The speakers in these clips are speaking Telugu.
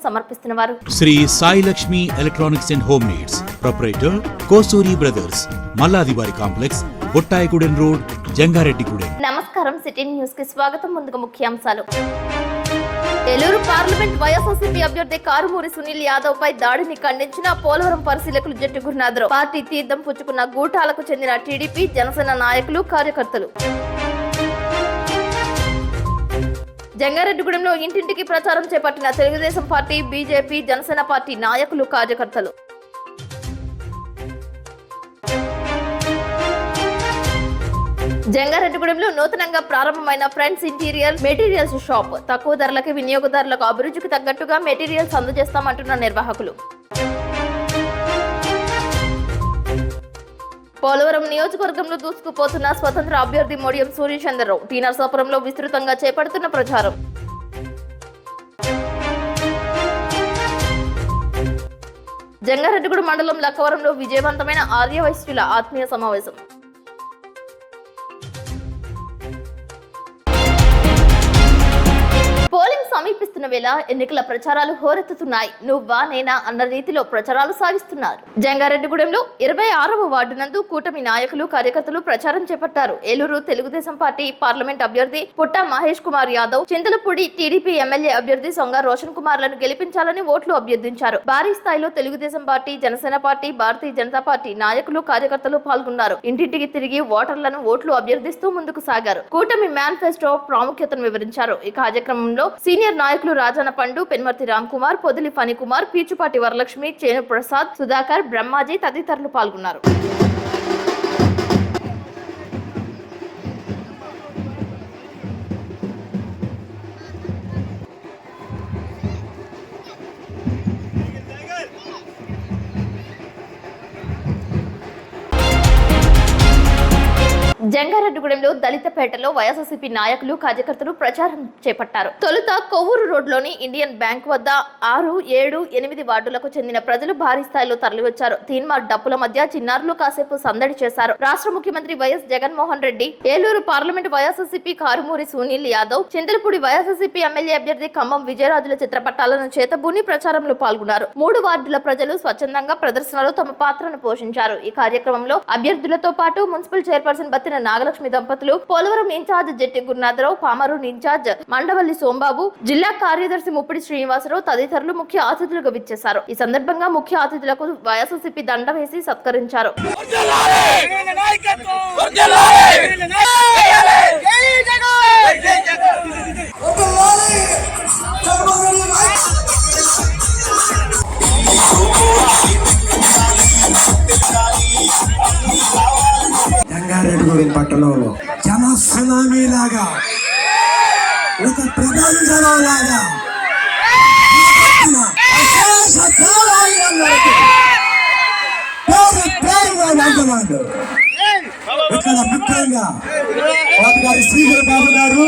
సమర్పిస్తున్న వారు Shri Sai Lakshmi electronics and home needs proprietor Kosuri brothers మల్లాదివారి కాంప్లెక్స్ బొట్టాయిగూడెం రోడ్ జంగారెడ్డిగూడెం. నమస్కారం, సిటీ న్యూస్ కి స్వాగతం. ముందుగా ముఖ్యాంశాలు. ఏలూరు పార్లమెంట్ వైఎస్ఆర్సీపీ అభ్యర్థి కారుమూరి సునీల్ యాదవ్ పై దాడిని ఖండించిన పోలవరం పరిశీలకులు జట్టి గురునాథరావు. పార్టీ తీర్థం పుచ్చుకున్న గూటాలకు చెందిన టీడీపీ జనసేన నాయకులు కార్యకర్తలు. జంగారెడ్డిగూడెంలో ఇంటింటికి ప్రచారం చేపట్టిన Telugu Desam party, BJP, Janasena party నాయకులు, కార్యకర్తలు. జంగారెడ్డిగూడెంలో నూతనంగా ప్రారంభమైన ఫ్రెండ్స్ ఇంటీరియర్ మెటీరియల్స్ షాప్. తక్కువ ధరలకి వినియోగదారులకు అభిరుచికి తగ్గట్టుగా మెటీరియల్స్ అందజేస్తామంటున్న నిర్వాహకులు. పోలవరం నియోజకవర్గంలో దూసుకుపోతున్న స్వతంత్ర అభ్యర్థి మోడియం సూర్యచంద్రరావు. టీ నరసాపురంలో విస్తృతంగా చేపడుతున్న ప్రచారం. జంగారెడ్డిగూడెం మండలం లక్కవరంలో విజయవంతమైన ఆర్యవైశ్యుల ఆత్మీయ సమావేశం. పోలింగ్ సమీపిస్తున్న వేళ ఎన్నికల ప్రచారాలు హోరెత్తుతున్నాయి. నువ్వా నేనా అన్న రీతిలో ప్రచారాలు సాగిస్తున్నారు. జంగారెడ్డిగూడెంలో 26వ వార్డు నందు కూటమి నాయకులు, కార్యకర్తలు ప్రచారం చేపట్టారు. ఏలూరు తెలుగుదేశం పార్టీ పార్లమెంట్ అభ్యర్థి పుట్ట మహేష్ కుమార్ యాదవ్, చింతలపూడి టీడీపీ ఎమ్మెల్యే అభ్యర్థి సొంగ రోషన్ కుమార్ లను గెలిపించాలని ఓట్లు అభ్యర్థించారు. భారీ స్థాయిలో Telugu Desam party, Janasena party, Bharatiya Janata party నాయకులు, కార్యకర్తలు పాల్గొన్నారు. ఇంటింటికి తిరిగి ఓటర్లను ఓట్లు అభ్యర్థిస్తూ ముందుకు సాగారు. కూటమి మేనిఫెస్టో ప్రాముఖ్యతను వివరించారు. ఈ కార్యక్రమంలో సీనియర్ నాయకులు రాజన పండు, పెన్మర్తి రామ్ కుమార్, పొదిలి ఫణికుమార్, పీచుపాటి వరలక్ష్మి, చేను ప్రసాద్, సుధాకర్, బ్రహ్మాజీ తదితరులు పాల్గొన్నారు. జంగారెడ్డిగూడెంలో దళితపేటలో వైఎస్ఆర్సీపీ నాయకులు, కార్యకర్తలు ప్రచారం చేపట్టారు. తొలుత కొవ్వూరు రోడ్లోని ఇండియన్ బ్యాంక్ వద్ద 6, 7, 8 వార్డులకు చెందిన ప్రజలు భారీ స్థాయిలో తరలివచ్చారు. తీన్మార్ డప్పుల మధ్య చిన్నారులు కాసేపు సందడి చేశారు. రాష్ట్ర ముఖ్యమంత్రి YS Jaganmohan Reddy, Eluru parliament YSRCP Karumuri Sunil Yadav, Chintalapudi YSRCP MLA అభ్యర్థి ఖమ్మం విజయరాజుల చిత్రపటాలను చేతబూని ప్రచారంలో పాల్గొన్నారు. 3 వార్డుల ప్రజలు స్వచ్ఛందంగా ప్రదర్శనలో తమ పాత్రను పోషించారు. ఈ కార్యక్రమంలో అభ్యర్థులతో పాటు మున్సిపల్ చైర్పర్సన్ బత్తిన నాగలక్ష్మి దంపతులు, పోలవరం ఇన్ఛార్జ్ జట్టి గురునాథరావు, పామరూరు ఇన్ఛార్జ్ మండవల్లి సోంబాబు, జిల్లా కార్యదర్శి ముప్పిడి శ్రీనివాసరావు తదితరులు ముఖ్య అతిథులుగా విచ్చేశారు. ఈ సందర్భంగా ముఖ్య అతిథులకు వైఎస్ఆర్సీపీ దండ వేసి సత్కరించారు. జంగారెడ్డిగూడెం పట్టణంలో జన సునామీ లాగా, ఒక ప్రపంచం లాగా ఇక్కడ ముఖ్యంగా వాటి శ్రీధర్ బాబు గారు,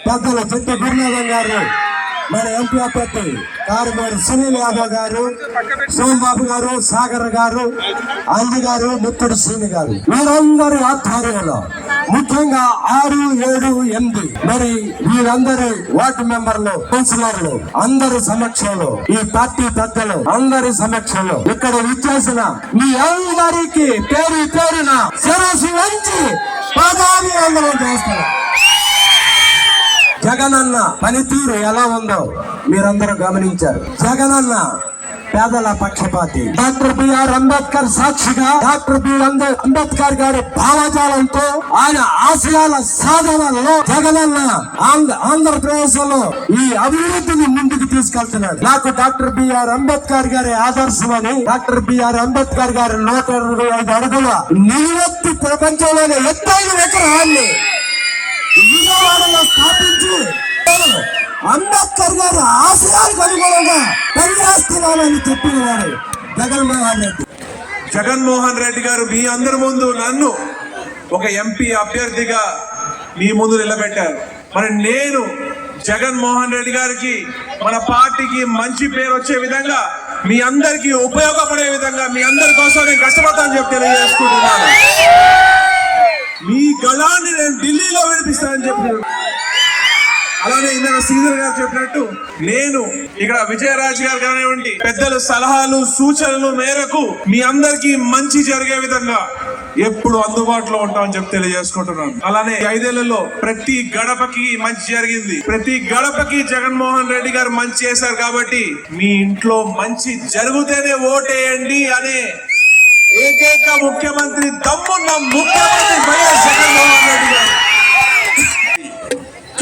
పెద్దల చెట్ట గురునాథం గారు, మన ఎంపీ అభ్యర్థి కారుమూరి సునీల్ యాదవ్ గారు, సోమబాబు గారు, సాగర్ గారు, అంది గారు, ముత్తుడు శ్రీని గారు, వీరందరి ఆధ్వర్యంలో ముఖ్యంగా 6, 7, 8 మరి వీరందరి వార్డు మెంబర్లు, కౌన్సిలర్లు అందరి సమక్షంలో, ఈ పార్టీ పెద్దలు అందరి సమక్షంలో ఇక్కడ విచ్చేసిన మీ అందరికీ పేరు పేరున శిరస్సు వంచి పాదాభివందనం చేస్తున్నారు. జగనన్న పనితీరు ఎలా ఉందో మీరందరూ గమనించారు. జగనన్న పేదల పక్షపాతి. డాక్టర్ బిఆర్ అంబేద్కర్ సాక్షిగా, డాక్టర్ బిఆర్ అంబేద్కర్ గారి భావజాలంతో, ఆయన ఆశయాల సాధనలో జగనన్న ఆంధ్రప్రదేశ్ లో ఈ అభివృద్ధిని ముందుకు తీసుకెళ్తున్నాడు. నాకు డాక్టర్ బిఆర్ అంబేద్కర్ గారి ఆదర్శమని, డాక్టర్ బిఆర్ అంబేద్కర్ గారి 125 అడుగుల నిలువెత్తి ప్రపంచంలోని ఎత్తైన విగ్రహాన్ని విజయవాడలో స్థాపించి అంబేద్కర్ గారి ఆశయాలకు అనుగుణంగా పనిచేస్తున్నానని చెప్పినవాడు జగన్మోహన్ రెడ్డి. జగన్మోహన్ రెడ్డి గారు మీ అందరి ముందు నన్ను ఒక ఎంపీ అభ్యర్థిగా మీ ముందు నిలబెట్టారు. మరి నేను జగన్మోహన్ రెడ్డి గారికి, మన పార్టీకి మంచి పేరు వచ్చే విధంగా, మీ అందరికీ ఉపయోగపడే విధంగా, మీ అందరి కోసం నేను కష్టపడతానని చెప్పి తెలియజేసుకుంటున్నాను. మీ గళాన్ని నేను ఢిల్లీలో వినిపిస్తానని చెప్పి అలానే ఇందాక శ్రీధర్ గారు చెప్పినట్టు నేను ఇక్కడ విజయరాజ్ గారు కానివ్వండి పెద్దల సలహాలు సూచనలు మేరకు మీ అందరికీ మంచి జరిగే విధంగా ఎప్పుడు అందుబాటులో ఉంటామని చెప్పి తెలియజేసుకుంటున్నాను. అలానే 5 ఏళ్లలో ప్రతి గడపకి మంచి జరిగింది, ప్రతి గడపకి జగన్మోహన్ రెడ్డి గారు మంచి చేశారు. కాబట్టి మీ ఇంట్లో మంచి జరిగితేనే ఓటేయండి అనే ఏకైక ముఖ్యమంత్రి దమ్మున్న ముఖ్యమంత్రి వైఎస్ జగన్మోహన్ రెడ్డి గారు.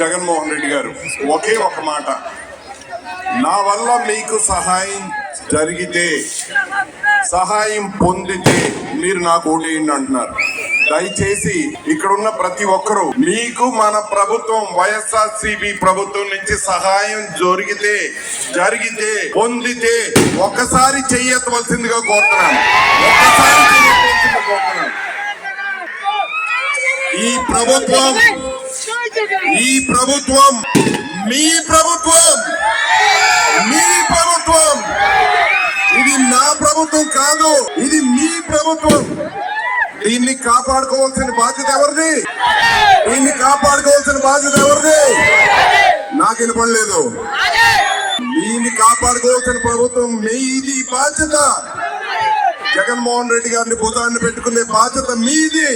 జగన్మోహన్ రెడ్డి గారు ఒకే ఒక మాట, నా వల్ల మీకు సహాయం జరిగితే, సహాయం పొందితే మీరు నాకు ఓటేయండి అంటున్నారు. దయచేసి ఇక్కడున్న ప్రతి ఒక్కరూ మీకు మన ప్రభుత్వం వైఎస్ఆర్సీపీ ప్రభుత్వం నుంచి సహాయం జరిగితే పొందితే ఒక్కసారి చెయ్యవలసిందిగా కోరుతున్నాను. ఒక్కసారి చెయ్యవలసిందిగా కోరుతున్నాను. ఈ ప్రభుత్వం మీ ప్రభుత్వం, ఇది నా ప్రభుత్వం కాదు, ఇది మీ ప్రభుత్వం. దీన్ని కాపాడుకోవాల్సిన బాధ్యత ఎవరిది? నాకు వినపడలేదు. దీన్ని కాపాడుకోవాల్సిన ప్రభుత్వం మీది బాధ్యత. జగన్మోహన్ రెడ్డి గారిని భుజాన్ని పెట్టుకునే బాధ్యత మీది.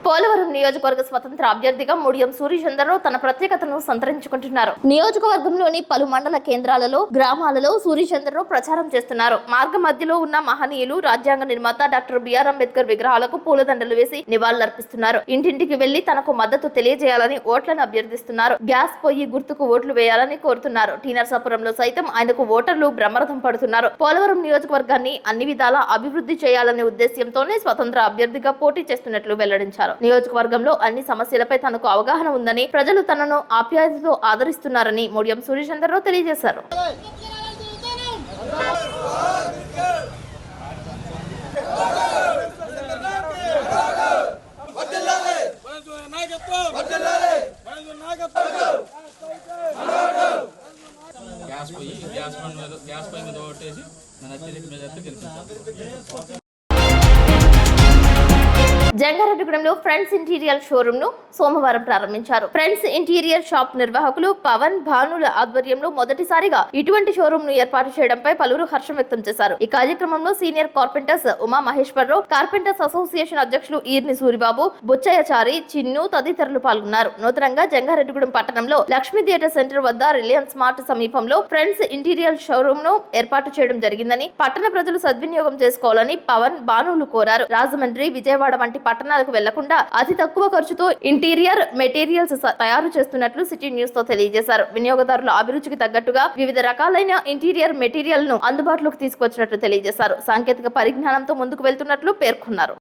పోలవరం నియోజకవర్గ స్వతంత్ర అభ్యర్థిగా ముడియం సూర్యచంద్రరావు తన ప్రత్యేకతను సంతరించుకుంటున్నారు. నియోజకవర్గంలోని పలు మండల కేంద్రాలలో, గ్రామాలలో సూర్యచంద్రరావు ప్రచారం చేస్తున్నారు. మార్గ మధ్యలో ఉన్న మహనీయులు, రాజ్యాంగ నిర్మాత డాక్టర్ బిఆర్ అంబేద్కర్ విగ్రహాలకు పూలదండలు వేసి నివాళులర్పిస్తున్నారు. ఇంటింటికి వెళ్లి తనకు మద్దతు తెలియజేయాలని ఓట్లను అభ్యర్థిస్తున్నారు. గ్యాస్ పొయ్యి గుర్తుకు ఓట్లు వేయాలని కోరుతున్నారు. టీ నరసాపురంలో సైతం ఆయనకు ఓటర్లు బ్రహ్మరథం పడుతున్నారు. పోలవరం నియోజకవర్గాన్ని అన్ని విధాలా అభివృద్ధి చేయాలనే ఉద్దేశ్యంతోనే స్వతంత్ర అభ్యర్థిగా పోటీ చేస్తున్నట్లు వెల్లడించారు. నియోజకవర్గంలో అన్ని సమస్యలపై తనకు అవగాహన ఉందని, ప్రజలు తనను ఆప్యాయతతో ఆదరిస్తున్నారని ముడియం సూర్యచంద్రరావు తెలియజేశారు. జంగారెడ్డిగూడెంలో ఫ్రెండ్స్ ఇంటీరియర్ షోరూమ్ ను సోమవారం ప్రారంభించారు. ఫ్రెండ్స్ ఇంటీరియర్ షాప్ నిర్వాహకులు పవన్, భానుల ఆధ్వర్యంలో మొదటిసారిగా ఇటువంటి షోరూమ్ ను ఏర్పాటు చేయడంపై పలువురు హర్షం వ్యక్తం చేశారు. ఈ కార్యక్రమంలో senior carpenters Uma Maheswararao, carpenters association అధ్యక్షులు ఈర్ని సూరిబాబు, బుచ్చయ్యచారి, చిన్ను తదితరులు పాల్గొన్నారు. నూతనంగా జంగారెడ్డిగూడెం పట్టణంలో లక్ష్మీ థియేటర్ సెంటర్ వద్ద రిలయన్స్ స్మార్ట్ సమీపంలో ఫ్రెండ్స్ ఇంటీరియర్ షోరూమ్ ను ఏర్పాటు చేయడం జరిగిందని, పట్టణ ప్రజలు సద్వినియోగం చేసుకోవాలని పవన్, భానులు కోరారు. రాజమండ్రి, విజయవాడ వంటి పట్టణాలకు వెళ్లకుండా అతి తక్కువ ఖర్చుతో ఇంటీరియర్ మెటీరియల్స్ తయారు చేస్తున్నట్లు సిటీ న్యూస్ తో తెలియజేశారు. వినియోగదారుల అభిరుచికి తగ్గట్టుగా వివిధ రకాలైన ఇంటీరియర్ మెటీరియల్ ను అందుబాటులోకి తీసుకొచ్చినట్లు తెలియజేశారు. సాంకేతిక పరిజ్ఞానంతో ముందుకు వెళ్తున్నట్లు పేర్కొన్నారు.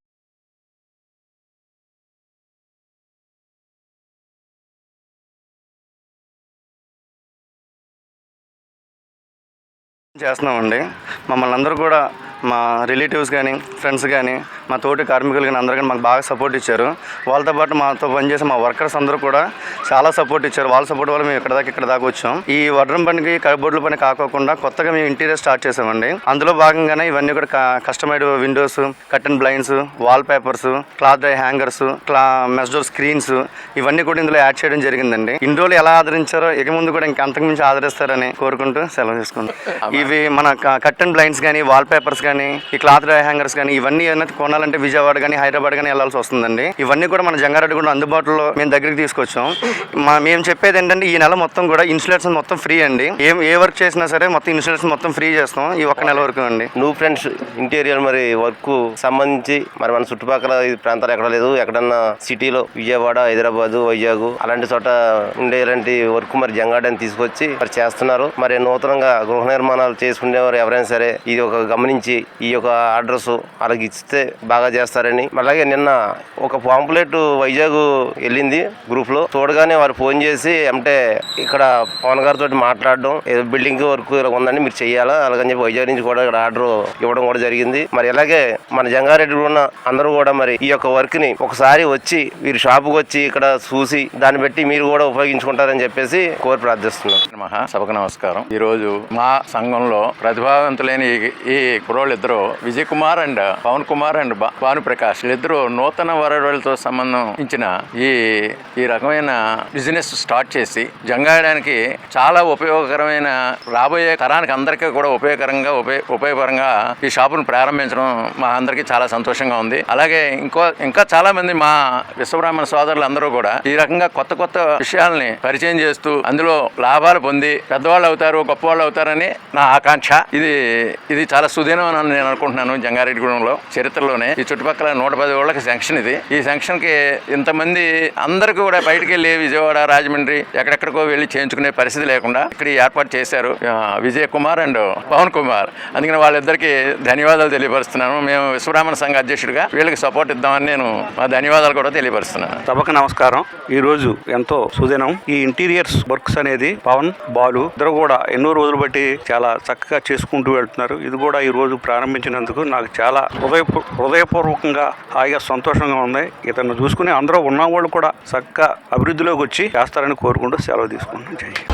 చేస్తున్నామండి. మమ్మల్ని అందరూ కూడా మా రిలేటివ్స్ కానీ, ఫ్రెండ్స్ కానీ, మా తోటి కార్మికులు కానీ అందరూ కానీ మాకు బాగా సపోర్ట్ ఇచ్చారు. వాళ్ళతో పాటు మాతో పనిచేసే మా వర్కర్స్ అందరూ కూడా చాలా సపోర్ట్ ఇచ్చారు. వాళ్ళ సపోర్ట్ వల్ల మేము ఇక్కడ దాకా వచ్చాం. ఈ వడ్రం పనికి, కబోర్డుల పని కాకోకుండా కొత్తగా మేము ఇంటీరియర్ స్టార్ట్ చేసామండి. అందులో భాగంగానే ఇవన్నీ కూడా customised Windows, curtain blinds, wall papers, cloth dry hangers, mess door screens ఇవన్నీ కూడా ఇందులో యాడ్ చేయడం జరిగిందండి. ఇన్ని రోజులు ఎలా ఆదరించారో ఇక ముందు కూడా ఇంకా అంతకుమించి ఆదరిస్తారని కోరుకుంటూ సెలవు తీసుకుంటాం. ఇవి మన కర్టన్ బ్లైండ్స్ కానీ, వాల్ పేపర్స్ కానీ, ఈ క్లాత్ డ్రై హ్యాంగర్స్ కానీ ఇవన్నీ ఏదైనా కొనాలంటే విజయవాడ కానీ, హైదరాబాద్ కానీ వెళ్ళాల్సి వస్తుందండి. ఇవన్నీ కూడా మన జంగారెడ్డిగూడెం అందుబాటులో మేము దగ్గరికి తీసుకొచ్చాం. మేము చెప్పేది ఏంటంటే ఈ నెల మొత్తం కూడా ఇన్స్టాలేషన్ మొత్తం ఫ్రీ అండి. ఏ వర్క్ చేసినా సరే మొత్తం ఇన్స్టాలేషన్ మొత్తం ఫ్రీ చేస్తాం ఈ ఒక్క నెల వరకు అండి. న్యూ ఫ్రెండ్స్ ఇంటీరియర్ మరి వర్క్ సంబంధించి మరి మన చుట్టుపక్కల ఈ ప్రాంతాలు ఎక్కడ లేదు, ఎక్కడన్నా సిటీలో విజయవాడ, హైదరాబాద్, వైజాగ్ అలాంటి చోట ఉండే ఇలాంటి వర్క్ మరి జంగారెడ్డి తీసుకొచ్చి మరి చేస్తున్నారు. మరి నూతనంగా గృహ నిర్మాణాలు చేసుకునేవారు ఎవరైనా సరే ఇది ఒక గమనించి ఈ యొక్క ఆర్డర్స్ అలాగే ఇస్తే బాగా చేస్తారని. అలాగే నిన్న ఒక పాంప్లెట్ వైజాగ్ వెళ్ళింది గ్రూప్ లో, చూడగానే వారు ఫోన్ చేసి అంటే ఇక్కడ పవన్ గారితో మాట్లాడడం, ఏదో బిల్డింగ్ వర్క్ ఇలా ఉందని మీరు చెయ్యాలా అలాగని చెప్పి వైజాగ్ నుంచి కూడా ఇక్కడ ఆర్డర్ ఇవ్వడం కూడా జరిగింది. మరి అలాగే మన జంగారెడ్డిలో ఉన్న అందరూ కూడా మరి ఈ యొక్క వర్క్ ని ఒకసారి వచ్చి వీరి షాపుకి వచ్చి ఇక్కడ చూసి దాన్ని బట్టి మీరు కూడా ఉపయోగించుకుంటారని చెప్పేసి కోరి ప్రార్థిస్తున్నాం. సభకు నమస్కారం. ఈ రోజు మా సంఘంలో ప్రతిభావంతులైన ఈ కుర్రోళ్ళు ఇద్దరు Vijay Kumar and Pavan Kumar and and Bhanuprakash వీళ్ళిద్దరూ నూతన వరవడితో సంబంధించిన ఈ రకమైన బిజినెస్ స్టార్ట్ చేసి జంగాయడానికి చాలా ఉపయోగకరమైన రాబోయే తరానికి అందరికీ కూడా ఉపయోగకరంగా ఈ షాపును ప్రారంభించడం మా అందరికీ చాలా సంతోషంగా ఉంది. అలాగే ఇంకా చాలా మంది మా విశ్వబ్రాహ్మణ సోదరులు అందరూ కూడా ఈ రకంగా కొత్త కొత్త విషయాల్ని పరిచయం చేస్తూ అందులో లాభాలు పొంది పెద్దవాళ్ళు అవుతారు, గొప్పవాళ్ళు అవుతారని నా ఆకాంక్ష. ఇది చాలా సుదీనం అని నేను అనుకుంటున్నాను. జంగారెడ్డిగూడెంలో చరిత్రలోనే ఈ చుట్టుపక్కల 110 ఊళ్ళకి శాంక్షన్ ఇది. ఈ శాంక్షన్కి ఇంతమంది అందరికీ కూడా బయటికి వెళ్ళి విజయవాడ, రాజమండ్రి ఎక్కడెక్కడికో వెళ్ళి చేయించుకునే పరిస్థితి లేకుండా ఇక్కడ ఏర్పాటు చేశారు విజయ్ కుమార్ అండ్ పవన్ కుమార్. అందుకని వాళ్ళిద్దరికీ ధన్యవాదాలు తెలియపరుస్తున్నాను. మేము విశ్వబ్రాహ్మణ సంఘ అధ్యక్షుడిగా వీళ్ళకి సపోర్ట్ ఇద్దామని నేను మా ధన్యవాదాలు కూడా తెలియపరుస్తున్నాను. సభకు నమస్కారం. ఈ రోజు ఎంతో సుదినం. ఈ ఇంటీరియర్స్ వర్క్స్ అనేది పవన్, బాలు ఇద్దరు కూడా ఎన్నో రోజులు బట్టి చాలా చక్కగా చేసుకుంటూ వెళ్తున్నారు. ఇది కూడా ఈ రోజు ప్రారంభించినందుకు నాకు చాలా హృదయపూర్వకంగా హాయిగా సంతోషంగా ఉంది. ఇతను చూసుకుని అందరూ ఉన్నవాళ్ళు కూడా చక్కగా అభివృద్ధిలోకి వచ్చి చేస్తారని కోరుకుంటూ సెలవు తీసుకుంటున్నాను.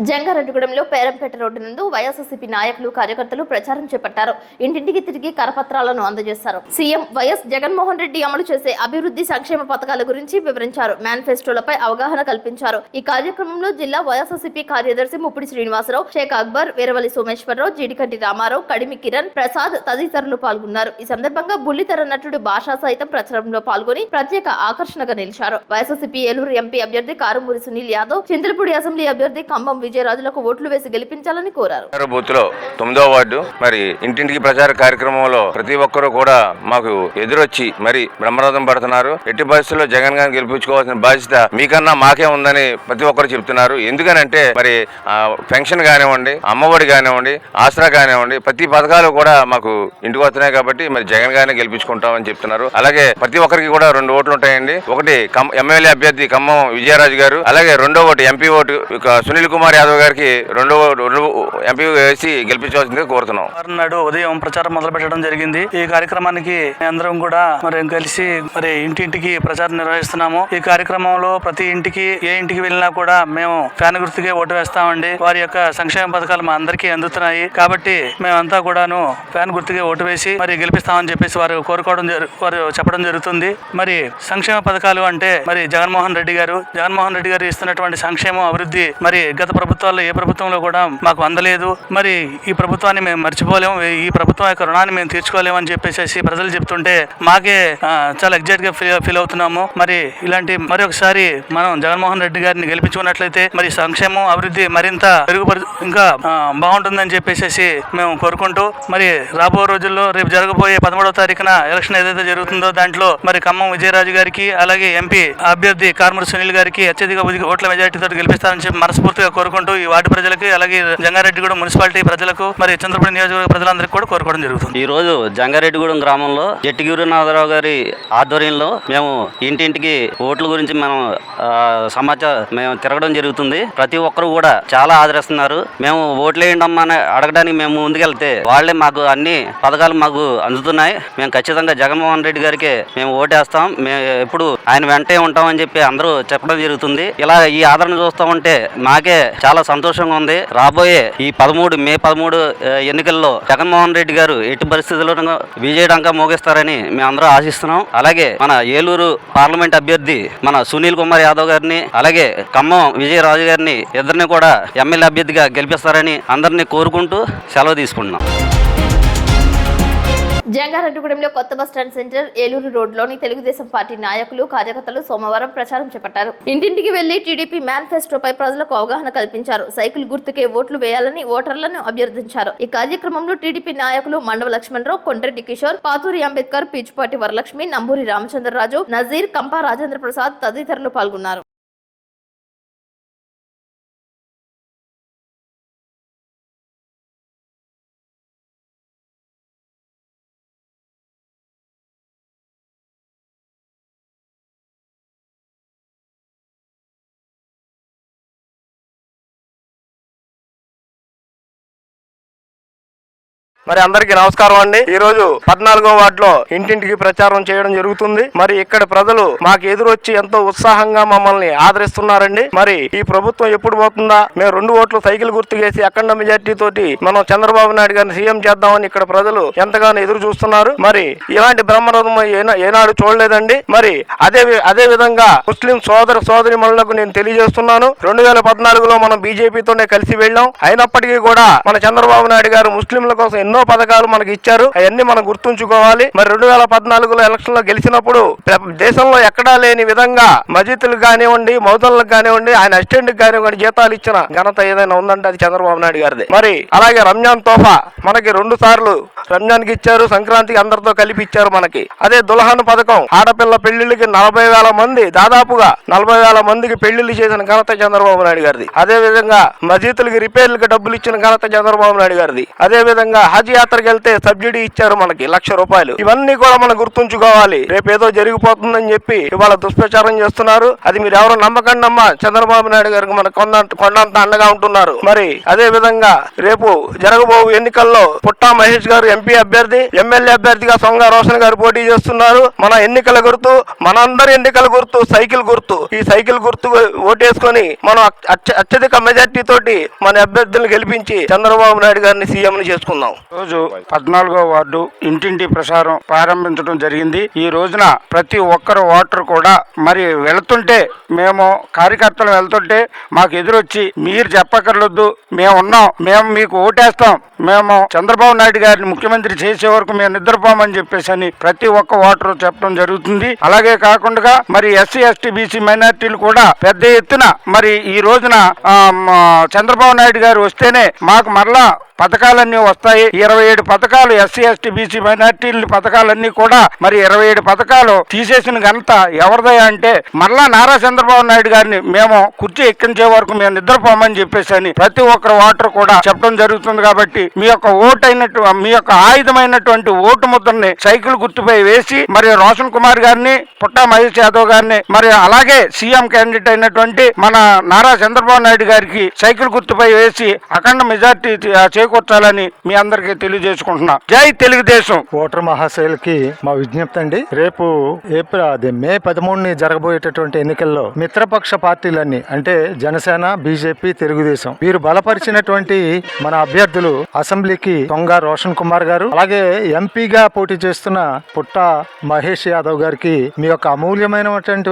జంగారెడ్డిగూడెంలో పేరంపేట రోడ్డు నందు వైఎస్ఆర్సీపీ నాయకులు, కార్యకర్తలు ప్రచారం చేపట్టారు. ఇంటింటికి తిరిగి కరపత్రాలను అందజేశారు. సీఎం వైఎస్ జగన్మోహన్ రెడ్డి అమలు చేసే అభివృద్ధి సంక్షేమ పథకాల గురించి వివరించారు. మేనిఫెస్టోలపై అవగాహన కల్పించారు. ఈ కార్యక్రమంలో జిల్లా వైఎస్ఆర్సీపీ కార్యదర్శి ముప్పిడి శ్రీనివాసరావు, షేక్ అక్బర్, వీరవల్లి సోమేశ్వరరావు, జీడికంటి రామారావు, కడిమి కిరణ్ ప్రసాద్ తదితరులు పాల్గొన్నారు. ఈ సందర్భంగా బుల్లితెర నటుడు భాషా సైతం ప్రచారంలో పాల్గొని ప్రత్యేక ఆకర్షణగా నిలిచారు. వైఎస్ఆర్సీపీ ఏలూరు ఎంపీ అభ్యర్థి కారుమూరి సునీల్ యాదవ్, చింతలపూడి అసెంబ్లీ అభ్యర్థి ఖమ్మం విజయరాజులకు ఓట్లు వేసి గెలిపించాలని కోరారు. బూత్ లో 9వ వార్డు మరి ఇంటింటికి ప్రచార కార్యక్రమంలో ప్రతి ఒక్కరూ కూడా మాకు ఎదురొచ్చి మరి బ్రహ్మరథం పడుతున్నారు. ఎట్టి పరిస్థితుల్లో జగన్ గారిని గెలిపించుకోవాల్సిన బాధ్యత మీకన్నా మాకే ఉందని ప్రతి ఒక్కరు చెప్తున్నారు. ఎందుకనంటే మరి పెన్షన్ కానివ్వండి, అమ్మఒడి కానివ్వండి, ఆసరా కానివ్వండి, ప్రతి పథకాలు కూడా మాకు ఇంటికి వస్తున్నాయి కాబట్టి మరి జగన్ గారిని గెలిపించుకుంటామని చెప్తున్నారు. అలాగే ప్రతి ఒక్కరికి కూడా 2 ఓట్లు ఉంటాయండి. ఒకటి ఎమ్మెల్యే అభ్యర్థి ఖమ్మం విజయరాజు గారు, అలాగే రెండో vote MP vote Sunil Kumar Yadav గారికి 2 ఎంపీ వేసి గెలిపించవలసిందిగా కోరుతున్నాం. నాడు ఉదయం ప్రచారం మొదలు పెట్టడం జరిగింది. ఈ కార్యక్రమానికి అందరం కూడా మరి కలిసి మరి ఇంటింటికి ప్రచారం నిర్వహిస్తున్నాము. ఈ కార్యక్రమంలో ప్రతి ఇంటికి ఏ ఇంటికి వెళ్ళినా కూడా మేము ఫ్యాన్ గుర్తుకే ఓటు వేస్తామండి. వారి యొక్క సంక్షేమ పథకాలు మా అందరికీ అందుతున్నాయి కాబట్టి మేమంతా కూడాను ఫ్యాన్ గుర్తుకే ఓటు వేసి మరి గెలిపిస్తామని చెప్పేసి వారు చెప్పడం జరుగుతుంది. మరి సంక్షేమ పథకాలు అంటే మరి జగన్మోహన్ రెడ్డి గారు ఇస్తున్నటువంటి సంక్షేమం, అభివృద్ధి మరి గత ప్రభుత్వాల్లో ఏ ప్రభుత్వంలో కూడా మాకు అందలేదు. మరి ఈ ప్రభుత్వాన్ని మేము మర్చిపోలేము, ఈ ప్రభుత్వం యొక్క రుణాన్ని మేము తీర్చుకోలేము అని చెప్పేసి ప్రజలు చెప్తుంటే మాకే చాలా ఎగ్జైట్ గా ఫీల్ అవుతున్నాము. మరి ఇలాంటి మరొకసారి మనం జగన్మోహన్ రెడ్డి గారిని గెలిపించుకున్నట్లయితే మరి సంక్షేమం, అభివృద్ధి మరింత ఇంకా బాగుంటుందని చెప్పేసి మేము కోరుకుంటూ మరి రాబో రోజుల్లో రేపు జరగబోయే 13వ తారీఖున ఎలక్షన్ ఏదైతే జరుగుతుందో దాంట్లో మరి ఖమ్మం విజయరాజు గారికి అలాగే ఎంపీ అభ్యర్థి కారుమూరి సునీల్ గారికి అత్యధిక ఓట్ల మెజార్టీతో గెలిపిస్తారని చెప్పి మనస్ఫూర్తిగా కోరుకుంటూ ఈ వార్డు ప్రజలకి అలాగే జంగారెడ్డిగూడెం మున్సిపాలిటీ ప్రజలకు మరి చంద్రపూడి నియోజకవర్గ ప్రజలందరికీ కూడా కోరుకోవడం జరుగుతుంది. ఈ రోజు జంగారెడ్డిగూడెం గ్రామంలో జట్టి గురునాథరావు గారి ఆధ్వర్యంలో మేము ఇంటింటికి ఓట్ల గురించి మేము తిరగడం జరుగుతుంది. ప్రతి ఒక్కరు కూడా చాలా ఆదరిస్తున్నారు. మేము ఓట్లు వేయండమ్మా అని అడగడానికి మేము ముందుకెళ్తే వాళ్ళే మాకు అన్ని పథకాలు మాకు అందుతున్నాయి. మేము ఖచ్చితంగా జగన్మోహన్ రెడ్డి గారికి మేము ఓటేస్తాం, మేము ఎప్పుడు ఆయన వెంటే ఉంటామని చెప్పి అందరూ చెప్పడం జరుగుతుంది. ఇలా ఈ ఆదరణ చూస్తూ ఉంటే మాకే చాలా సంతోషంగా ఉంది. రాబోయే ఈ మే 13 ఎన్నికల్లో జగన్మోహన్ రెడ్డి గారు ఎట్టి పరిస్థితుల్లోనూ విజయడంగా మోగిస్తారని మేము అందరూ ఆశిస్తున్నాం. అలాగే మన ఏలూరు పార్లమెంట్ అభ్యర్థి మన సునీల్ కుమార్ యాదవ్ గారిని అలాగే ఖమ్మం విజయరాజు గారిని ఇద్దరిని కూడా ఎమ్మెల్యే అభ్యర్థిగా గెలిపిస్తారని అందరినీ కోరుకుంటూ సెలవు తీసుకుంటున్నాం. జంగారెడ్డిగూడెంలో కొత్త బస్టాండ్ సెంటర్ ఏలూరు రోడ్లోని తెలుగుదేశం పార్టీ నాయకులు, కార్యకర్తలు సోమవారం ప్రచారం చేపట్టారు. ఇంటింటికి వెళ్లి టీడీపీ మేనిఫెస్టోపై ప్రజలకు అవగాహన కల్పించారు. సైకిల్ గుర్తుకే ఓట్లు వేయాలని ఓటర్లను అభ్యర్థించారు. ఈ కార్యక్రమంలో టీడీపీ నాయకులు మండవ లక్ష్మణరావు, కొండ్రెడ్డి కిషోర్, పాతూరి అంబేద్కర్, పీచుపాటి వరలక్ష్మి, నంబూరి రామచంద్రరాజు, నజీర్, కంపా రాజేంద్ర ప్రసాద్ తదితరులు పాల్గొన్నారు. మరి అందరికీ నమస్కారం అండి. ఈ రోజు 14వ వార్డులో ఇంటింటికి ప్రచారం చేయడం జరుగుతుంది. మరి ఇక్కడ ప్రజలు మాకు ఎదురొచ్చి ఎంతో ఉత్సాహంగా మమ్మల్ని ఆదరిస్తున్నారండి. మరి ఈ ప్రభుత్వం ఎప్పుడు పోతుందా, మేము 2 ఓట్లు సైకిల్ గుర్తుకేసి అఖండ మెజార్టీ తోటి మనం చంద్రబాబు నాయుడు గారిని సీఎం చేద్దామని ఇక్కడ ప్రజలు ఎంతగానో ఎదురు చూస్తున్నారు. మరి ఇలాంటి బ్రహ్మరథం ఏనాడు చూడలేదండి. మరి అదే విధంగా ముస్లిం సోదరి మనులకు నేను తెలియజేస్తున్నాను, 2014లో మనం బీజేపీతోనే కలిసి వెళ్ళాం. అయినప్పటికీ కూడా మన చంద్రబాబు నాయుడు గారు ముస్లింల కోసం ఎన్నో పథకాలు మనకి ఇచ్చారు. అవన్నీ మనం గుర్తుంచుకోవాలి. మరి 2014లో ఎలక్షన్ లో గెలిచినప్పుడు దేశంలో ఎక్కడా లేని విధంగా మస్జిద్లకు కానివ్వండి, మౌదన్లకు కానివ్వండి, ఆయన అసిస్టెంట్ కానివ్వండి జీతాలు ఇచ్చిన ఘనత ఏదైనా ఉందంటే అది చంద్రబాబు నాయుడు గారిది. మరి అలాగే రంజాన్ తోఫా మనకి 2 సార్లు రంజాన్కి ఇచ్చారు, సంక్రాంతికి అందరితో కలిపి ఇచ్చారు మనకి. అదే దుల్హన్ పథకం ఆడపిల్ల పెళ్లిళ్ళకి 40,000 మంది, దాదాపుగా 40,000 మందికి పెళ్లిళ్ళు చేసిన ఘనత చంద్రబాబు నాయుడు గారిది. అదే విధంగా మస్జిద్లకి రిపేర్లకి డబ్బులు ఇచ్చిన ఘనత చంద్రబాబు నాయుడు గారిది. అదే విధంగా హజ్ యాత్రకి వెళ్తే సబ్సిడీ ఇచ్చారు మనకి ₹1,00,000. ఇవన్నీ కూడా మనం గుర్తుంచుకోవాలి. రేపు ఏదో జరిగిపోతుందని చెప్పి ఇవాళ దుష్ప్రచారం చేస్తున్నారు. అది మీరు ఎవరో నమ్మకండి అమ్మా. చంద్రబాబు నాయుడు గారికి మన కొండంత అండగా ఉంటున్నారు. మరి అదే విధంగా రేపు జరగబో ఎన్నికల్లో పుట్టా మహేష్ గారు ఎంపీ అభ్యర్థి, ఎమ్మెల్యే అభ్యర్థిగా సొంగ రోషన్ గారు పోటీ చేస్తున్నారు. మన ఎన్నికల గుర్తు, మనందరి ఎన్నికల గుర్తు సైకిల్ గుర్తు. ఈ సైకిల్ గుర్తు ఓటేసుకొని మనం అత్యధిక మెజార్టీ తోటి మన అభ్యర్థులను గెలిపించి చంద్రబాబు నాయుడు గారిని సీఎం చేసుకుందాం. రోజు 14వ వార్డు ఇంటింటి ప్రచారం ప్రారంభించడం జరిగింది. ఈ రోజున ప్రతి ఒక్కరు ఓటర్ కూడా మరి వెళుతుంటే, మేము కార్యకర్తలు వెళ్తుంటే మాకు ఎదురొచ్చి మీరు చెప్పక్కర్లొద్దు, మేము మీకు ఓటేస్తాం, మేము చంద్రబాబు నాయుడు గారిని ముఖ్యమంత్రి చేసే వరకు మేము నిద్రపోమని చెప్పేసి అని ప్రతి ఒక్క ఓటరు చెప్పడం జరుగుతుంది. అలాగే కాకుండా మరి ఎస్సీ ఎస్టీ బీసీ మైనార్టీలు కూడా పెద్ద ఎత్తున మరి ఈ రోజున చంద్రబాబు నాయుడు గారు వస్తేనే మాకు మరలా పథకాలన్నీ వస్తాయి. 27 పథకాలు ఎస్సీ ఎస్టీ బీసీ మైనార్టీల పథకాలన్నీ కూడా మరి 27 పథకాలు తీసేసిన ఘనత ఎవరిదయ్యా అంటే మరలా నారా చంద్రబాబు నాయుడు గారిని మేము కుర్చీ ఎక్కించే వరకు మేము నిద్రపోమని చెప్పేసి అని ప్రతి ఒక్కరు ఓటర్ కూడా చెప్పడం జరుగుతుంది. కాబట్టి మీ యొక్క ఆయుధమైనటువంటి ఓటు ముద్రని సైకిల్ గుర్తుపై వేసి మరి రోషన్ కుమార్ గారిని, పుట్టా మహేష్ యాదవ్ గారిని, మరి అలాగే సీఎం క్యాండిడేట్ అయినటువంటి మన నారా చంద్రబాబు నాయుడు గారికి సైకిల్ గుర్తుపై వేసి అఖండ మెజార్టీ చేకూర్చాలని మీ అందరికీ తెలియజేసుకుంటున్నా. జై తెలుగుదేశం. ఓటర్ మహాశైలకి మా విజ్ఞప్తి అండి, రేపు మే 13 జరగబోయేటటువంటి ఎన్నికల్లో మిత్రపక్ష పార్టీలన్నీ అంటే జనసేన, బీజేపీ, తెలుగుదేశం వీరు బలపరిచినటువంటి మన అభ్యర్థులు అసెంబ్లీకి సొంగ రోషన్ కుమార్ గారు, అలాగే ఎంపీగా పోటీ చేస్తున్న పుట్టా మహేష్ యాదవ్ గారికి మీ యొక్క అమూల్యమైనటువంటి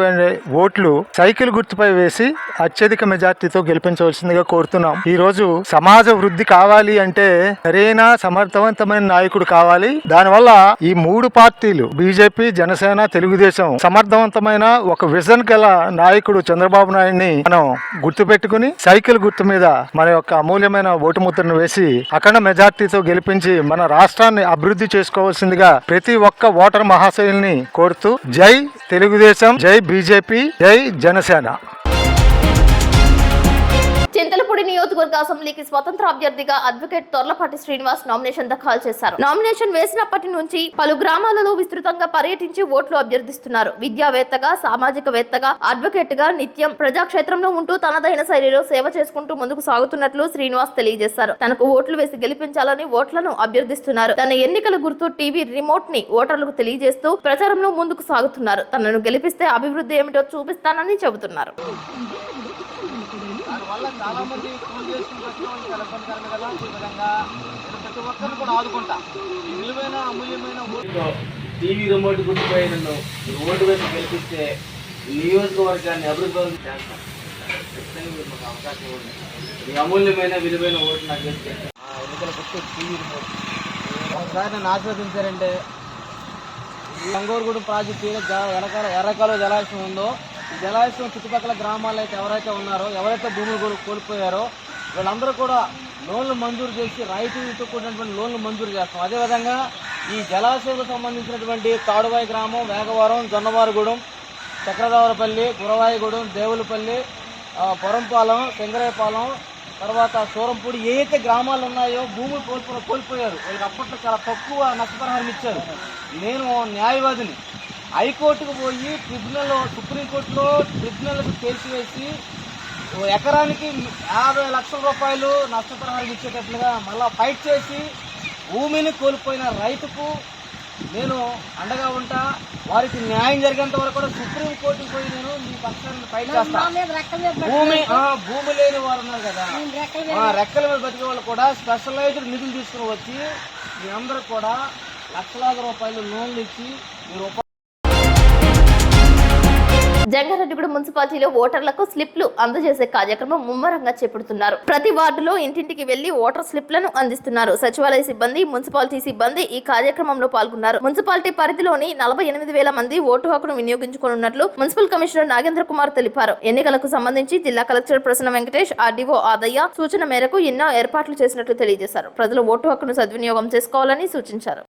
ఓట్లు సైకిల్ గుర్తుపై వేసి అత్యధిక మెజార్టీతో గెలిపించవలసిందిగా కోరుతున్నాం. ఈ రోజు సమాజ వృద్ధి కావాలి అంటే సరైన సమర్థవంతమైన నాయకుడు కావాలి. దానివల్ల ఈ 3 పార్టీలు బీజేపీ, జనసేన, తెలుగుదేశం సమర్థవంతమైన ఒక విజన్ గల నాయకుడు చంద్రబాబు నాయుడిని మనం గుర్తు పెట్టుకుని సైకిల్ గుర్తు మీద మన యొక్క అమూల్యమైన ఓటు ముద్రను వేసి అఖండ మెజార్టీతో గెలిపించి మన రాష్ట్రాన్ని అభివృద్ధి చేసుకోవాల్సిందిగా ప్రతి ఒక్క ఓటర్ మహాశయుల్ని కోరుతూ జై తెలుగుదేశం, జై బీజేపీ, జై జనసేన. చింతలపూడి నియోజకవర్గ అసెంబ్లీకి స్వతంత్ర అభ్యర్థిగా అడ్వకేట్ తొర్లపాటి శ్రీనివాస్ నామినేషన్ దాఖలు చేశారు. నామినేషన్ వేసినప్పటి నుంచి పలు గ్రామాలలో విస్తృతంగా పర్యటించి ఓట్లు అభ్యర్థిస్తున్నారు. విద్యావేత్తగా, సామాజికవేత్తగా, అడ్వకేట్ గా నిత్యం ప్రజాక్షేత్రంలో ఉంటూ తనదైన శైలిలో సేవ చేసుకుంటూ ముందుకు సాగుతున్నట్లు శ్రీనివాస్ తెలియజేశారు. తనకు ఓట్లు వేసి గెలిపించాలని ఓట్లను అభ్యర్థిస్తున్నారు. తన ఎన్నికల గుర్తు టీవీ రిమోట్ ని ఓటర్లకు తెలియజేస్తూ ప్రచారంలో ముందుకు సాగుతున్నారు. తనను గెలిపిస్తే అభివృద్ధి ఏమిటో చూపిస్తానని చెబుతున్నారు. వల్ల చాలా మంది ఫోన్ చేసుకుంటూ చాలా ఇబ్బందికరమే కదా. ఈ విధంగా నేను ప్రతి ఒక్కరిని కూడా ఆదుకుంటా. ఈ విలువైన అమూల్యమైన ఓటులో టీవీ రిమోట్ గుర్తుపై నన్ను ఓటు వేసి గెలిపిస్తే నియోజకవర్గాన్ని అభివృద్ధి చేస్తాను. ఖచ్చితంగా మీరు మాకు అవకాశం ఉంది. ఈ అమూల్యమైన విలువైన ఓటు నాకు వేస్తే ఎన్నికల గుర్తు టీవీ రిమోట్. ఒకసారి నన్ను ఆస్వాదించారంటే గంగోరగూడెం ప్రాజెక్టు వెనకాల ఎర్రకాలువ జలాశయం ఉందో ఈ జలాశయం చుట్టుపక్కల గ్రామాల్లో అయితే ఎవరైతే ఉన్నారో, ఎవరైతే భూములు కోల్పోయారో వీళ్ళందరూ కూడా లోన్లు మంజూరు చేసి రాయితీలతో కూడినటువంటి లోన్లు మంజూరు చేస్తాం. అదేవిధంగా ఈ జలాశయాలకు సంబంధించినటువంటి తాడువాయి గ్రామం, వేగవరం, జొన్నవారిగూడెం, చక్రదావరపల్లి, గురవాయిగూడెం, దేవులపల్లి, పొరంపాలెం, సింగరాయపాలెం, తర్వాత సూరంపూడి ఏదైతే గ్రామాలు ఉన్నాయో భూములు కోల్పోయారు. వీళ్ళకి అప్పట్లో చాలా తక్కువ నష్టపరిహారం ఇచ్చారు. నేను న్యాయవాదిని. హైకోర్టుకు పోయి సుప్రీంకోర్టులో ట్రిబ్యునల్కు కేసు వేసి ఎకరానికి 50 లక్షల రూపాయలు నష్టపరిహారం ఇచ్చేటట్లుగా మళ్ళీ ఫైట్ చేసి భూమిని కోల్పోయిన రైతుకు నేను అండగా ఉంటా. వారికి న్యాయం జరిగేంత వరకు కూడా సుప్రీంకోర్టుకు పోయి నేను మీ పక్షాన్ని ఫైట్ చేస్తాను. భూమి లేని వారు ఉన్నారు కదా, రెక్కల మీద బతికే వాళ్ళు కూడా స్పెషలైజ్డ్ నిధులు తీసుకుని వచ్చి మీ అందరూ కూడా లక్షలాది రూపాయలు లోన్లు ఇచ్చి మీరు జంగారెడ్డిగూడెం మున్సిపాలిటీలో ఓటర్లకు స్లిప్లు అందజేసే కార్యక్రమం ముమ్మరంగా చేపడుతున్నారు. ప్రతి వార్డులో ఇంటింటికి వెళ్లి ఓటర్ స్లిప్లను అందిస్తున్నారు. సచివాలయ సిబ్బంది, మున్సిపాలిటీ సిబ్బంది ఈ కార్యక్రమంలో పాల్గొన్నారు. మున్సిపాలిటీ పరిధిలోని 48,000 మంది ఓటు హక్కును వినియోగించుకోనున్నట్లు మున్సిపల్ కమిషనర్ నాగేంద్ర కుమార్ తెలిపారు. ఎన్నికలకు సంబంధించి జిల్లా కలెక్టర్ ప్రసన్న వెంకటేష్, ఆర్డీఓ ఆదయ్య సూచన మేరకు ఎన్నో ఏర్పాట్లు చేసినట్లు తెలియజేశారు. ప్రజలు ఓటు హక్కును సద్వినియోగం చేసుకోవాలని సూచించారు.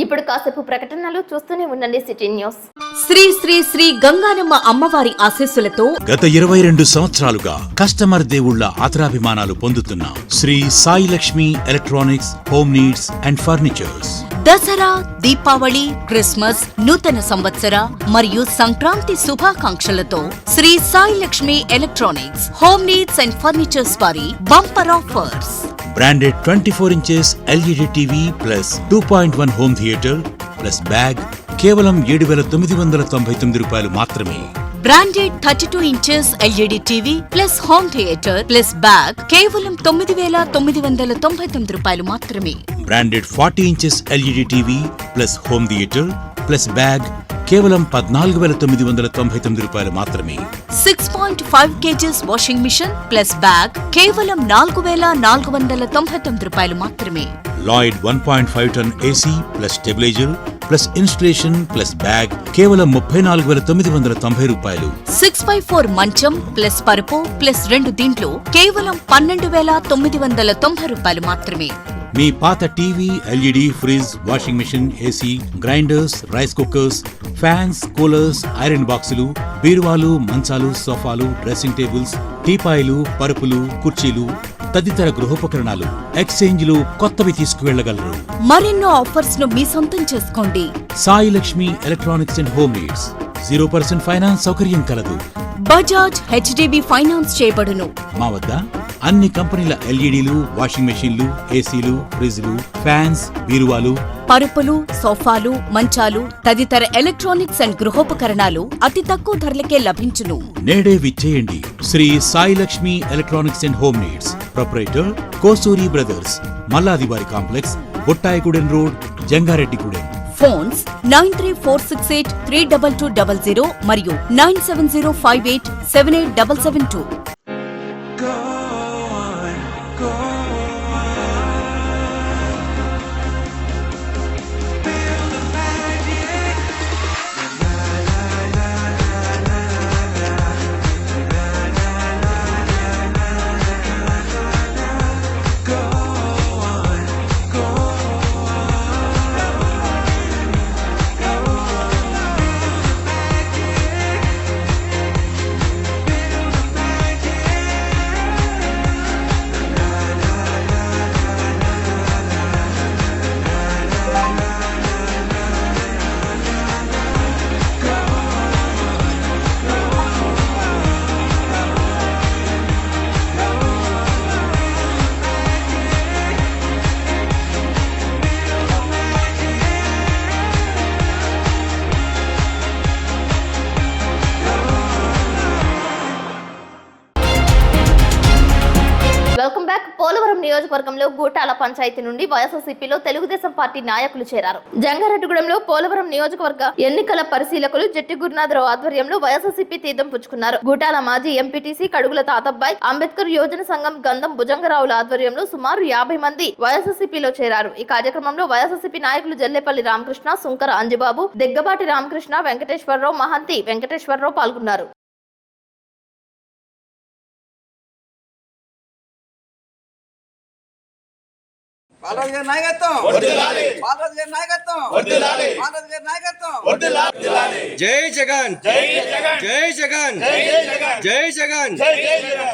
ఇప్పుడు కాసేపు ప్రకటనలు చూస్తూనే ఉండండి సిటీ న్యూస్. శ్రీ శ్రీ శ్రీ గంగానమ్మ అమ్మవారి ఆశీస్సులతో గత 22 సంవత్సరాలుగా కస్టమర్ దేవుళ్ల ఆదరాభిమానాలు పొందుతున్న Shri Sai Lakshmi electronics, home needs and furnitures Dasara, Deepavali, Christmas, నూతన సంవత్సర మరియు సంక్రాంతి శుభాకాంక్షలతో Shri Sai Lakshmi electronics, home needs and furnitures వారి bumper offers. Branded 24 inches LED TV plus 2.1 home theatre plus bag కేవలం 7,999 రూపాయలు మాత్రమే. Branded 32 inches LED TV plus home theatre plus bag కేవలం 9,999 రూపాయలు మాత్రమే. Branded 40 inches LED TV plus home theatre plus bag కేవలం 14,999 రూపాయలు మాత్రమే. 6.5 kgs washing machine plus bag కేవలం 4,499 రూపాయలు మాత్రమే. Lloyd 1.5 ton AC plus stabiliser plus installation plus bag కేవలం 34,990 రూపాయలు. 6x4 మంచం ప్లస్ పరుపు ప్లస్ 2 దిండ్లు కేవలం 12,990 రూపాయలు మాత్రమే. మీ పాత TV, LED, fridge, washing machine, AC, grinders, rice cookers, fans, coolers, iron బాక్సులు, బీరువాలు, మంచాలు, సోఫాలు, డ్రెస్సింగ్ టేబుల్స్, టీపాయిలు, పరుపులు, కుర్చీలు తదితర గృహోపకరణాలు ఎక్స్చేంజ్లు కొత్తవి తీసుకువెళ్లగలరు. మరెన్నో ఆఫర్స్ ను మీ సొంతం చేసుకోండి. Sai Lakshmi electronics and home needs 0% finance సౌకర్యం కలదు. బజాజ్ హెచ్డిబి ఫైనాన్స్ చేయబడును. మా వద్ద అన్ని కంపెనీల ఎల్ఈడీలు, వాషింగ్ మెషీన్లు, ఏసీలు, ఫ్రిజ్లు, ఫ్యాన్స్, బీరువాలు, పరుపులు, సోఫాలు, మంచాలు తదితర ఎలక్ట్రానిక్స్ అండ్ గృహోపకరణాలు అతి తక్కువ ధరలకే లభించును. నేడే విచ్చేయండి. Shri Sai Lakshmi electronics and home needs, proprietor Kosuri brothers, మల్లాదివారి complex, Bottayigudem road, Jangareddygudem. Phones 9346832200 మరియు 9705878772. Welcome back. పోలవరం నియోజకవర్గంలో గూటాల పంచాయతీ నుండి వైఎస్ఆర్సీపీలో తెలుగుదేశం పార్టీ నాయకులు చేరారు. జంగారెడ్డిగూడెంలో పోలవరం నియోజకవర్గ ఎన్నికల పరిశీలకులు జట్టి గురునాథరావు ఆధ్వర్యంలో వైఎస్ఆర్సీపీ తీర్థం పుచ్చుకున్నారు. గూటాల మాజీ ఎంపీటీసీ కడుగుల తాతబ్బాయి, అంబేద్కర్ యోజన సంఘం గంధం భుజంగరావుల ఆధ్వర్యంలో సుమారు 50 మంది వైఎస్ఆర్సీపీలో చేరారు. ఈ కార్యక్రమంలో వైఎస్ఆర్సీపీ నాయకులు జల్లేపల్లి రామకృష్ణ, సుంకర అంజిబాబు, దగ్గబాటి రామకృష్ణ, వెంకటేశ్వరరావు, మహంతి వెంకటేశ్వరరావు పాల్గొన్నారు. బాలరాజు గారి నాయకత్వం, బాలరాజు గారి నాయకత్వం, బాలరాజు గారి నాయకత్వం. జై జగన్, జై జగన్, జై జగన్, జై జగన్,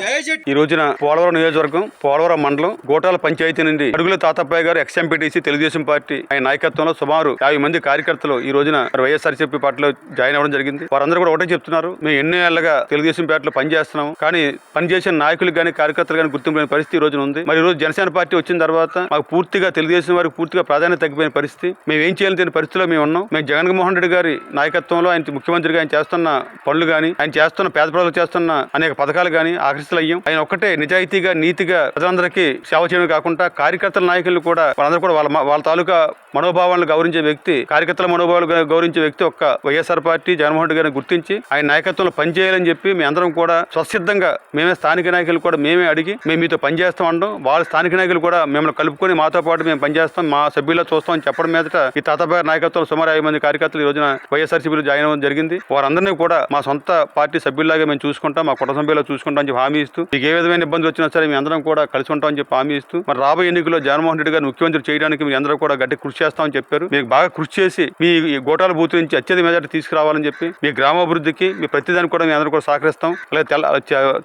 జై జగన్. ఈ రోజున పోలవరం నియోజకవర్గం, పోలవరం మండలం, గోటాల పంచాయతీ నుండి అడుగుల తాతప్పయ్య గారు ఎక్స్ఎంపీటీసీ తెలుగుదేశం పార్టీ ఆయన నాయకత్వంలో సుమారు 50 మంది కార్యకర్తలు ఈ రోజున వైఎస్ఆర్సీపీ పార్టీలో జాయిన్ అవ్వడం జరిగింది. వారందరూ కూడా ఒకటే చెప్తున్నారు, మేము ఎన్ని ఏళ్లుగా తెలుగుదేశం పార్టీలో పనిచేస్తున్నాం, కానీ పనిచేసిన నాయకులు కానీ కార్యకర్తలు కానీ గుర్తింపు లేని పరిస్థితి ఈ రోజున ఉంది. మరి ఈ రోజు జనసేన పార్టీ వచ్చిన తర్వాత మాకు పూర్తిగా తెలుగుదేశం వారికి పూర్తిగా ప్రాధాన్యత తగ్గిపోయిన పరిస్థితి. మేము ఏం చేయాలని పరిస్థితిలో మేము ఉన్నాం. మేము జగన్మోహన్ రెడ్డి గారి నాయకత్వంలో ఆయన ముఖ్యమంత్రిగా ఆయన చేస్తున్న పనులు కానీ, ఆయన చేస్తున్న పేద ప్రజలు చేస్తున్న అనేక పథకాలు కానీ ఆకర్షితులయ్యాం. ఆయన ఒక్కటే నిజాయితీగా నీతిగా ప్రజలందరికీ సేవ చేయడం కాకుండా కార్యకర్తల నాయకులు కూడా వాళ్ళందరూ కూడా వాళ్ళ తాలూకా మనోభావాలను గౌరవించే వ్యక్తి, కార్యకర్తల మనోభావాలు గౌరవించే వ్యక్తి ఒక్క వైఎస్ఆర్ పార్టీ జగన్మోహన్ రెడ్డి గారిని గుర్తించి ఆయన నాయకత్వంలో పనిచేయాలని చెప్పి మీ అందరం కూడా స్వసిద్ధంగా మేమే స్థానిక నాయకులు కూడా మేమే అడిగి మేము మీతో పనిచేస్తాం అనడం, వాళ్ళ స్థానిక నాయకులు కూడా మిమ్మల్ని కలుపుకొని మాతో పాటు మేము పనిచేస్తాం, మా సభ్యుల్లో చూస్తాం అని చెప్పడం మీదట ఈ తాతబాయి నాయకత్వంలో సుమారు 5 మంది కార్యకర్తలు ఈ రోజున వైఎస్ఆర్సీపీలో జాయిన్ అవ్వడం జరిగింది. వారందరినీ కూడా మా సొంత పార్టీ సభ్యుల్లాగా మేము చూసుకుంటాం, మా కుటుంబ సభ్యుల్లో చూసుకుంటాం అని చెప్పి హామీ ఇస్తూ, మీకు ఏ విధమైన ఇబ్బందులు వచ్చినా సరే మీ అందరం కూడా కలిసి ఉంటామని చెప్పి హామీ ఇస్తూ, మరి రాబోయే ఎన్నికల్లో జగన్మోహన్ రెడ్డి గారిని ముఖ్యమంత్రి చేయడానికి మీరు అందరూ కూడా గట్టి కృషి చేస్తామని చెప్పారు. మీకు బాగా కృషి చేసి మీ గోటాల బూత్ నుంచి అత్యధిక మెజార్టీ తీసుకురావాలని చెప్పి మీ గ్రామాభివృద్ధికి మీ ప్రతిదానికి కూడా మేము అందరూ కూడా సహకరిస్తాం.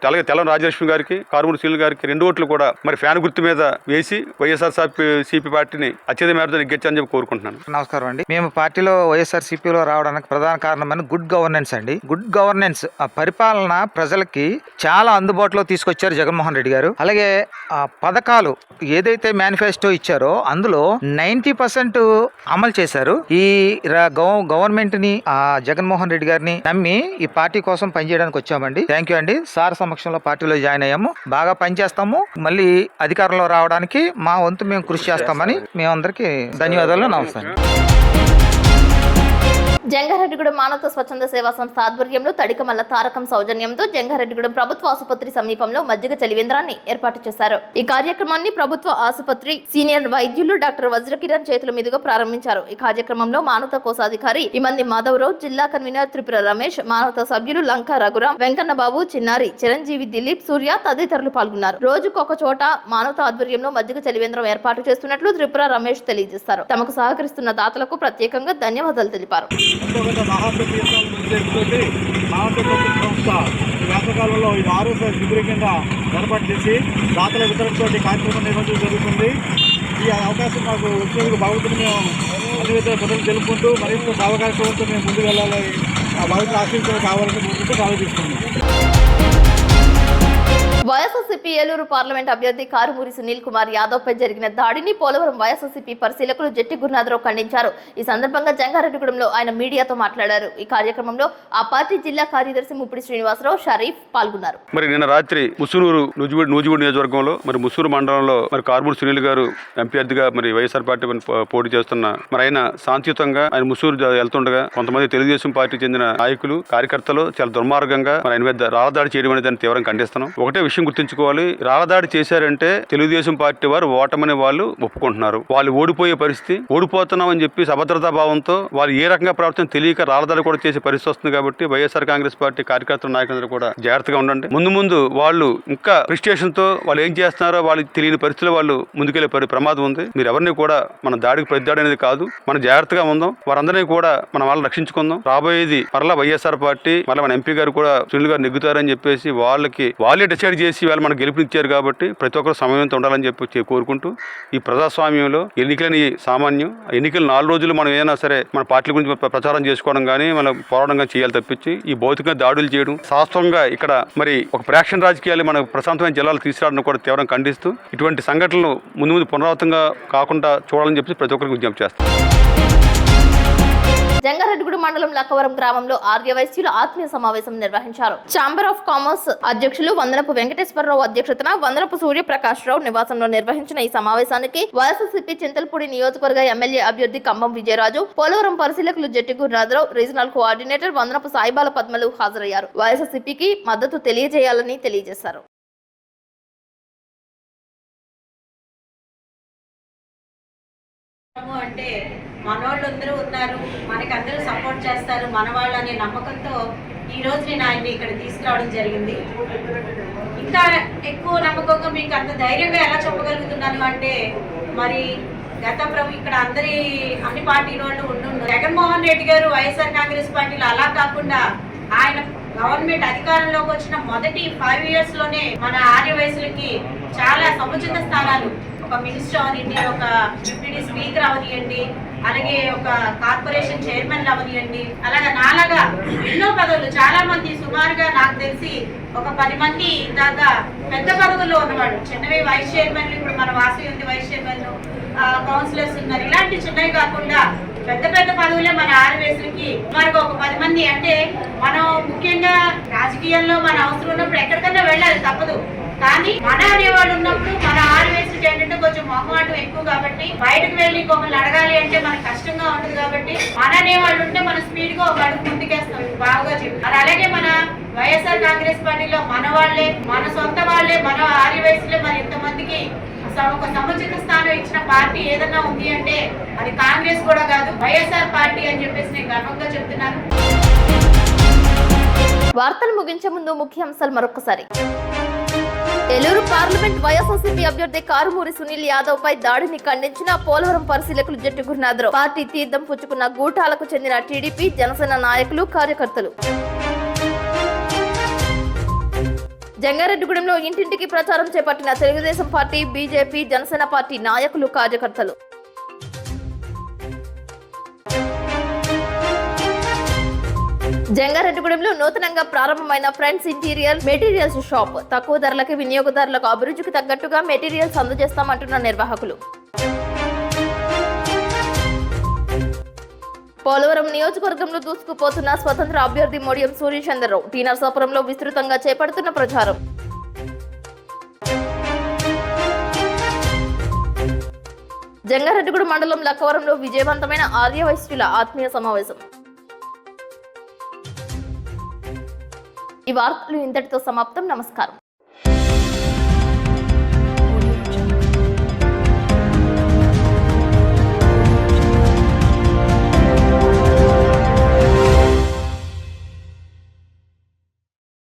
అలాగే తెల్లం రాజలక్ష్మి గారికి, కారుమూరి శ్రీలు గారికి 2 ఓట్లు కూడా మరి ఫ్యాన్ గుర్తు మీద వేసి వైఎస్ఆర్సీపీ పార్టీని అత్యధిక మేరతో నెగ్గించాలని చెప్పి కోరుకుంటున్నాను. నమస్కారం అండి. మేము పార్టీలో వైఎస్ఆర్సీపీలో రావడానికి ప్రధాన కారణమైన గుడ్ గవర్నెన్స్ అండి. గుడ్ గవర్నెన్స్ పరిపాలన ప్రజలకి చాలా అందుబాటులో తీసుకొచ్చారు జగన్మోహన్ రెడ్డి గారు. అలాగే పథకాలు ఏదైతే మేనిఫెస్టో ఇచ్చారో అందులో 90% అమలు చేశారు. ఈ గవర్నమెంట్ ని జగన్మోహన్ రెడ్డి గారిని నమ్మి ఈ పార్టీ కోసం పనిచేయడానికి వచ్చామండి. థ్యాంక్ యూ అండి. సార్ సమక్షంలో పార్టీలో జాయిన్ అయ్యాము. బాగా పనిచేస్తాము. మళ్ళీ అధికారంలో రావడానికి మా వంతు మేము కృషి చేస్తామని మేమందరికీ ధన్యవాదాలు. నమస్కారం. జంగారెడ్డిగూడెం మానవత స్వచ్ఛంద సేవా సంస్థ ఆధ్వర్యంలో తడికమల్ల తారకం సౌజన్యంతో జంగారెడ్డిగూడెం ప్రభుత్వ ఆసుపత్రి సమీపంలో మజ్జిగ చలివేంద్రాన్ని ఏర్పాటు చేశారు. ఈ కార్యక్రమాన్ని ప్రభుత్వ ఆసుపత్రి సీనియర్ వైద్యులు డాక్టర్ వజ్రకిరణ్ చేతుల మీదుగా ప్రారంభించారు. ఈ కార్యక్రమంలో మానవత కోశాధికారి ఇమంది మాధవరావు, జిల్లా కన్వీనర్ త్రిపుర రమేష్, మానవత సభ్యులు లంక రఘురాం, వెంకన్నబాబు, చిన్నారి, చిరంజీవి, దిలీప్, సూర్య తదితరులు పాల్గొన్నారు. రోజుకొక చోట మానవత ఆధ్వర్యంలో మజ్జిగ చలివేంద్రం ఏర్పాటు చేస్తున్నట్లు త్రిపుర రమేష్ తెలియజేశారు. తమకు సహకరిస్తున్న దాతలకు ప్రత్యేకంగా ధన్యవాదాలు తెలిపారు. వేసవకాలంలో ఇది ఆరోగ్య శిబిరం కింద ఏర్పాటు చేసి దాతల వితరణతో కార్యక్రమం నిర్వహించడం జరుగుతుంది. ఈ అవకాశం మాకు వచ్చినందుకు భగవంతుని మేము అన్ని విధాల ప్రజలు తెలుపుకుంటూ మరింత అవకాశంతో మేము ముందుకు వెళ్ళాలి, ఆ భగవంతుని ఆశీర్వాదం కావాలని కోరుకుంటూ ఆలోచిస్తున్నాం. వైఎస్ఆర్సీపీ ఏలూరు పార్లమెంట్ అభ్యర్థి కారుమూరి సునీల్ కుమార్ యాదవ్ పై జరిగిన దాడిని పోలవరం వైఎస్ఆర్సీపీ పరిశీలకులు జట్టి గురునాథరావు ఖండించారు. ఈ సందర్భంగా జంగారెడ్డిగూడెంలో ఆయన మీడియాతో మాట్లాడారు. ఈ కార్యక్రమంలో ఆ పార్టీ జిల్లా కార్యదర్శి ముప్పిడి శ్రీనివాసరావు, షరీఫ్ పాల్గొన్నారు. మరి నిన్న రాత్రి ముసునూరు నూజివీడు నియోజకవర్గంలో మరి ముసూరు మండలంలో మరి కారుమూరి సునీల్ గారు అభ్యర్థిగా మరి వైఎస్ఆర్ పార్టీ పోటీ చేస్తున్న మరి ఆయన శాంతియుతంగా ఆయన ముసూరు వెళ్తుండగా కొంతమంది తెలుగుదేశం పార్టీ చెందిన నాయకులు, కార్యకర్తలు చాలా దుర్మార్గంగా మరి ఆయన మీద రాళ్ళదాడి చేయడం అనేది దాన్ని తీవ్రంగా ఖండిస్తున్నాం. ఒకటే విషయం గుర్తుంచుకోవాలి, రాళ్ళదాడి చేశారంటే తెలుగుదేశం పార్టీ వారు ఓటమని వాళ్ళు ఒప్పుకుంటున్నారు. వాళ్ళు ఓడిపోయే పరిస్థితి, ఓడిపోతున్నామని చెప్పి అభద్రతా భావంతో వాళ్ళు ఏ రకంగా ప్రవర్తన తెలియక రాళ్ళదాడి కూడా చేసే పరిస్థితి వస్తుంది. కాబట్టి వైఎస్ఆర్ కాంగ్రెస్ పార్టీ కార్యకర్తల నాయకులందరూ కూడా జాగ్రత్తగా ఉండండి. ముందు వాళ్ళు ఇంకా ప్రిస్టేషన్ తో వాళ్ళు ఏం చేస్తున్నారో వాళ్ళకి తెలియని పరిస్థితుల్లో వాళ్ళు ముందుకెళ్లే ప్రమాదం ఉంది. మీరు ఎవరిని కూడా మన దాడికి ప్రతిదాడి అనేది కాదు, మనం జాగ్రత్తగా ఉందాం. వారందరినీ కూడా మన వాళ్ళని రక్షించుకుందాం. రాబోయేది మరలా వైఎస్ఆర్ పార్టీ మరలా మన ఎంపీ గారు కూడా సునీల్ గారు నెగ్గుతారని చెప్పేసి వాళ్ళే డిసైడ్ చేసి వాళ్ళు మనకు గెలుపునిచ్చారు. కాబట్టి ప్రతి ఒక్కరు సమయంతో ఉండాలని చెప్పి కోరుకుంటూ, ఈ ప్రజాస్వామ్యంలో ఎన్నికలని సామాన్యం. ఎన్నికలు 4 రోజులు మనం ఏదైనా సరే మన పార్టీల గురించి ప్రచారం చేసుకోవడం కానీ మనం పోరాటం కానీ చేయాలి తప్పించి ఈ భౌతికంగా దాడులు చేయడం శాస్త్రంగా ఇక్కడ మరి ఒక ఫ్రాక్షన్ రాజకీయాలు మన ప్రశాంతమైన జిల్లాలు తీసుకురావడం కూడా తీవ్రంగా ఖండిస్తూ ఇటువంటి సంఘటనలు ముందు పునరావృతంగా కాకుండా చూడాలని చెప్పి ప్రతి ఒక్కరికి విజ్ఞప్తి చేస్తాం. జంగారెడ్డిగూడెం మండలం లక్కవరం గ్రామంలో ఆర్యవైశ్యుల ఆత్మీయ సమావేశం నిర్వహించారు. ఛాంబర్ ఆఫ్ కామర్స్ అధ్యక్షులు వందనపు వెంకటేశ్వరరావు అధ్యక్షతన వందనపు సూర్యప్రకాశ్రావు నివాసంలో నిర్వహించిన ఈ సమావేశానికి వైఎస్ఆర్సీపీ చింతలపూడి నియోజకవర్గ ఎమ్మెల్యే అభ్యర్థి కంబం విజయరాజు, పోలవరం పరిశీలకులు జట్టి గురునాథరావు, రీజనల్ కోఆర్డినేటర్ వందనపు సాయిబాల పద్మలు హాజరయ్యారు. వైఎస్ఆర్సీపీకి మద్దతు తెలియజేయాలని తెలియజేశారు. అంటే మనోళ్ళందరూ ఉన్నారు, మనకి అందరూ సపోర్ట్ చేస్తారు, మనవాళ్ళు అనే నమ్మకంతో ఈ రోజు నేను ఆయన్ని ఇక్కడ తీసుకురావడం జరిగింది. ఇంకా ఎక్కువ నమ్మకంగా మీకు అంత ధైర్యంగా ఎలా చెప్పగలుగుతున్నాను అంటే మరి ఇక్కడ అన్ని పార్టీల వాళ్ళు ఉండుండు. జగన్మోహన్ రెడ్డి గారు వైఎస్ఆర్ కాంగ్రెస్ పార్టీలో అలా కాకుండా ఆయన గవర్నమెంట్ అధికారంలోకి వచ్చిన మొదటి 5 years లోనే మన ఆర్యవయసులకి చాలా సముచిత స్థానాలు, ఒక మినిస్టర్ అవనివ్వండి, ఒక డిప్యూటీ స్పీకర్ అవనివ్వండి, అలాగే ఒక కార్పొరేషన్ చైర్మన్ అవనివ్వండి, అలాగే నాలాగా ఎన్నో పదవులు, చాలా మంది సుమారుగా నాకు తెలిసి ఒక 10 మంది దాకా పెద్ద పదవుల్లో ఉన్నవాళ్ళు, చిన్నవి వైస్ చైర్మన్లు, ఇప్పుడు మన వాసు ఉంది వైస్ చైర్మన్, కౌన్సిలర్స్ ఉన్నారు. ఇలాంటి చిన్నవి కాకుండా పెద్ద పెద్ద పదవులే మన ఆర్యవయసులకి సుమారుగా ఒక 10 మంది. అంటే మనం ముఖ్యంగా రాజకీయాల్లో మన అవసరం ఉన్నప్పుడు ఎక్కడికన్నా వెళ్ళాలి, తప్పదు. కానీ మన అనేవాళ్ళు ఉన్నప్పుడు మన ఆర్యవయసులకి ఏంటంటే కొంచెం మొహమాటం ఎక్కువ కాబట్టి బయటకు వెళ్ళి మమ్మల్ని అడగాలి అంటే మనకు కష్టంగా ఉంటుంది. కాబట్టి మన అనేవాళ్ళు ఉంటే మన స్పీడ్ గా ఒక అడుగు ముందుకేస్తాం, బాగా చెప్పి. అలాగే మన వైఎస్ఆర్ కాంగ్రెస్ పార్టీలో మన వాళ్ళే, మన సొంత వాళ్ళే, మన ఆర్యవయసులే మరి ఇంతమందికి ఒక సముచిత స్థానం ఇచ్చిన పార్టీ ఏదన్నా ఉంది అంటే అది కాంగ్రెస్ కూడా కాదు, వైఎస్ఆర్ పార్టీ అని చెప్పేసి నేను గర్వంగా చెప్తున్నాను. వార్తలు ముగించే ముందు ముఖ్యాంశాలు మరొకసారి. ఏలూరు పార్లమెంట్ వైఎస్ఆర్సీపీ అభ్యర్థి కారుమూరి సునీల్ యాదవ్ పై దాడిని ఖండించిన పోలవరం పరిశీలకులు జట్టి గురునాథరావు. పార్టీ తీర్థం పుచ్చుకున్న గూటాలకు చెందిన టీడీపీ, జనసేన నాయకులు, కార్యకర్తలు. జంగారెడ్డిగూడెంలో ఇంటింటికి ప్రచారం చేపట్టిన Telugu Desam party, BJP, Janasena party నాయకులు, కార్యకర్తలు. జంగారెడ్డిగూడెంలో నూతనంగా ప్రారంభమైన ఫ్రెండ్స్ ఇంటీరియర్ మెటీరియల్స్ షాప్. తక్కువ ధరలకి వినియోగదారులకు అభిరుచికి తగ్గట్టుగా మెటీరియల్స్ అందజేస్తామంటున్న నిర్వాహకులు. పోలవరం నియోజకవర్గంలో దూసుకుపోతున్న స్వతంత్ర అభ్యర్థి మొడియం సూర్యచంద్రరావు. టీ నరసాపురంలో విస్తృతంగా చేపడుతున్న ప్రచారం. జంగారెడ్డిగూడెం మండలం లక్కవరంలో విజయవంతమైన ఆర్యవైశ్యుల ఆత్మీయ సమావేశం. ఈ వార్తలు ఇంతటితో సమాప్తం. నమస్కారం.